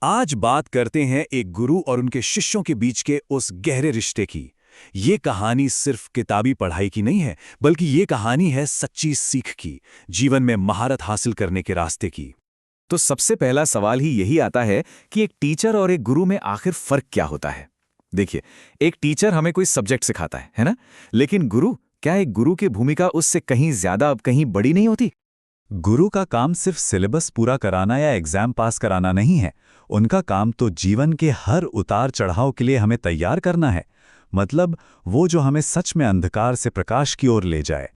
आज बात करते हैं एक गुरु और उनके शिष्यों के बीच के उस गहरे रिश्ते की। ये कहानी सिर्फ किताबी पढ़ाई की नहीं है, बल्कि ये कहानी है सच्ची सीख की, जीवन में महारत हासिल करने के रास्ते की। तो सबसे पहला सवाल ही यही आता है कि एक टीचर और एक गुरु में आखिर फर्क क्या होता है। देखिए, एक टीचर हमें कोई सब्जेक्ट सिखाता है ना? लेकिन गुरु, क्या एक गुरु की भूमिका उससे कहीं ज्यादा, कहीं बड़ी नहीं होती? गुरु का काम सिर्फ सिलेबस पूरा कराना या एग्जाम पास कराना नहीं है। उनका काम तो जीवन के हर उतार चढ़ाव के लिए हमें तैयार करना है। मतलब वो जो हमें सच में अंधकार से प्रकाश की ओर ले जाए।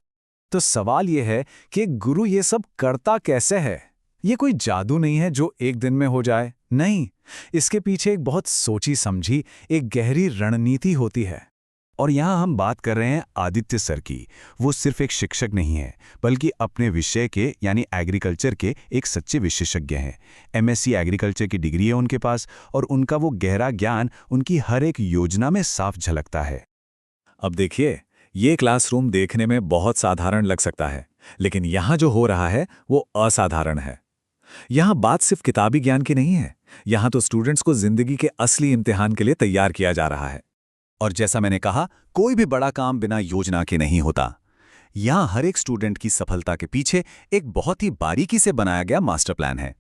तो सवाल यह है कि गुरु ये सब करता कैसे है? ये कोई जादू नहीं है जो एक दिन में हो जाए। नहीं, इसके पीछे एक बहुत सोची समझी एक गहरी रणनीति होती है। और यहाँ हम बात कर रहे हैं आदित्य सर की। वो सिर्फ एक शिक्षक नहीं है, बल्कि अपने विषय के यानी एग्रीकल्चर के एक सच्चे विशेषज्ञ हैं। एमएससी एग्रीकल्चर की डिग्री है उनके पास, और उनका वो गहरा ज्ञान उनकी हर एक योजना में साफ झलकता है। अब देखिए, ये क्लासरूम देखने में बहुत साधारण लग सकता है, लेकिन यहाँ जो हो रहा है वो असाधारण है। यहाँ बात सिर्फ किताबी ज्ञान की नहीं है। यहाँ तो स्टूडेंट्स को जिंदगी के असली इम्तिहान के लिए तैयार किया जा रहा है। और जैसा मैंने कहा, कोई भी बड़ा काम बिना योजना के नहीं होता। यहाँ हर एक स्टूडेंट की सफलता के पीछे एक बहुत ही बारीकी से बनाया गया मास्टर प्लान है।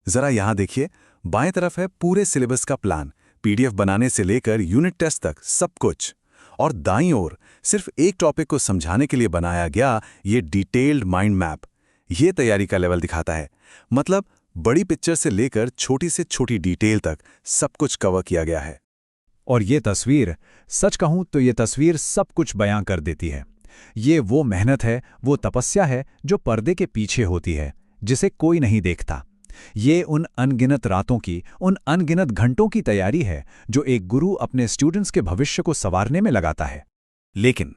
जरा यहाँ देखिए, बाएं तरफ है पूरे सिलेबस का प्लान, पीडीएफ बनाने से लेकर यूनिट टेस्ट तक सब कुछ। और दाईं ओर सिर्फ एक टॉपिक को समझाने के लिए बनाया गया ये डिटेल्ड माइंड मैप। ये तैयारी का लेवल दिखाता है। मतलब बड़ी पिक्चर से लेकर छोटी से छोटी डिटेल तक सब कुछ कवर किया गया है। और ये तस्वीर, सच कहूं तो ये तस्वीर सब कुछ बयां कर देती है। ये वो मेहनत है, वो तपस्या है जो पर्दे के पीछे होती है, जिसे कोई नहीं देखता। ये उन अनगिनत रातों की, उन अनगिनत घंटों की तैयारी है जो एक गुरु अपने स्टूडेंट्स के भविष्य को संवारने में लगाता है। लेकिन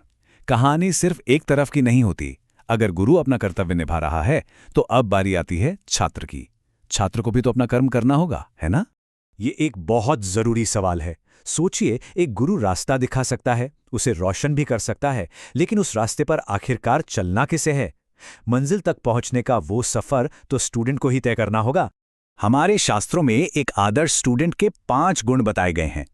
कहानी सिर्फ एक तरफ की नहीं होती। अगर गुरु अपना कर्तव्य निभा रहा है, तो अब बारी आती है छात्र की। छात्र को भी तो अपना कर्म करना होगा, है ना? ये एक बहुत जरूरी सवाल है। सोचिए, एक गुरु रास्ता दिखा सकता है, उसे रोशन भी कर सकता है, लेकिन उस रास्ते पर आखिरकार चलना किसे है? मंजिल तक पहुंचने का वो सफर तो स्टूडेंट को ही तय करना होगा। हमारे शास्त्रों में एक आदर्श स्टूडेंट के 5 गुण बताए गए हैं।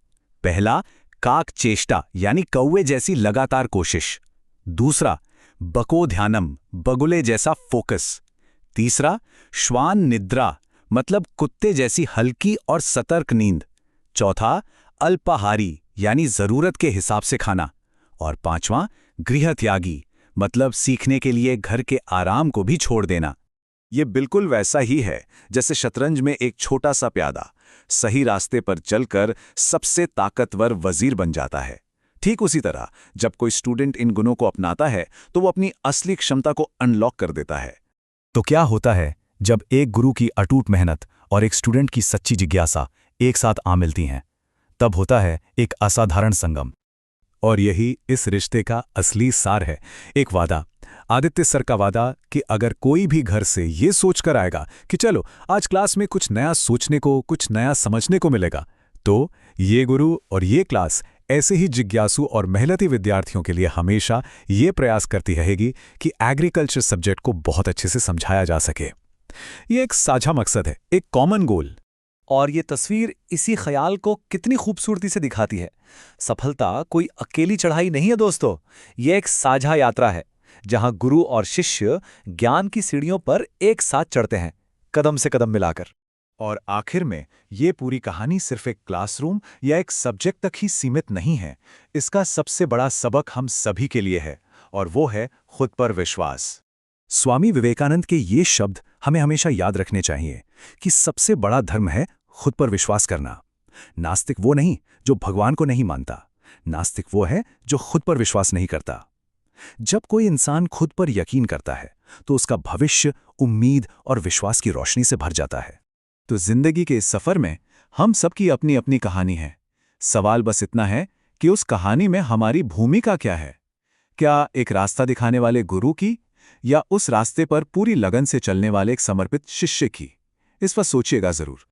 पहला, काक चेष्टा यानी कौवे जैसी लगातार कोशिश। दूसरा, बको ध्यानम, बगुले जैसा फोकस। तीसरा, श्वान निद्रा, मतलब कुत्ते जैसी हल्की और सतर्क नींद। चौथा, अल्पाहारी यानी जरूरत के हिसाब से खाना। और पांचवां, गृह त्यागी, मतलब सीखने के लिए घर के आराम को भी छोड़ देना। ये बिल्कुल वैसा ही है जैसे शतरंज में एक छोटा सा प्यादा सही रास्ते पर चलकर सबसे ताकतवर वजीर बन जाता है। ठीक उसी तरह जब कोई स्टूडेंट इन गुणों को अपनाता है तो वो अपनी असली क्षमता को अनलॉक कर देता है। तो क्या होता है जब एक गुरु की अटूट मेहनत और एक स्टूडेंट की सच्ची जिज्ञासा एक साथ आ मिलती हैं? तब होता है एक असाधारण संगम। और यही इस रिश्ते का असली सार है। एक वादा, आदित्य सर का वादा कि अगर कोई भी घर से ये सोचकर आएगा कि चलो आज क्लास में कुछ नया सोचने को, कुछ नया समझने को मिलेगा, तो ये गुरु और ये क्लास ऐसे ही जिज्ञासु और मेहनती विद्यार्थियों के लिए हमेशा ये प्रयास करती रहेगी कि एग्रीकल्चर सब्जेक्ट को बहुत अच्छे से समझाया जा सके। ये एक साझा मकसद है, एक कॉमन गोल। और ये तस्वीर इसी ख्याल को कितनी खूबसूरती से दिखाती है। सफलता कोई अकेली चढ़ाई नहीं है दोस्तों, ये एक साझा यात्रा है जहां गुरु और शिष्य ज्ञान की सीढ़ियों पर एक साथ चढ़ते हैं, कदम से कदम मिलाकर। और आखिर में ये पूरी कहानी सिर्फ एक क्लासरूम या एक सब्जेक्ट तक ही सीमित नहीं है। इसका सबसे बड़ा सबक हम सभी के लिए है, और वो है खुद पर विश्वास। स्वामी विवेकानंद के ये शब्द हमें हमेशा याद रखने चाहिए कि सबसे बड़ा धर्म है खुद पर विश्वास करना। नास्तिक वो नहीं जो भगवान को नहीं मानता, नास्तिक वो है जो खुद पर विश्वास नहीं करता। जब कोई इंसान खुद पर यकीन करता है तो उसका भविष्य उम्मीद और विश्वास की रोशनी से भर जाता है। तो जिंदगी के इस सफर में हम सबकी अपनी अपनी कहानी है। सवाल बस इतना है कि उस कहानी में हमारी भूमिका क्या है? क्या एक रास्ता दिखाने वाले गुरु की, या उस रास्ते पर पूरी लगन से चलने वाले एक समर्पित शिष्य की? इस पर सोचिएगा जरूर।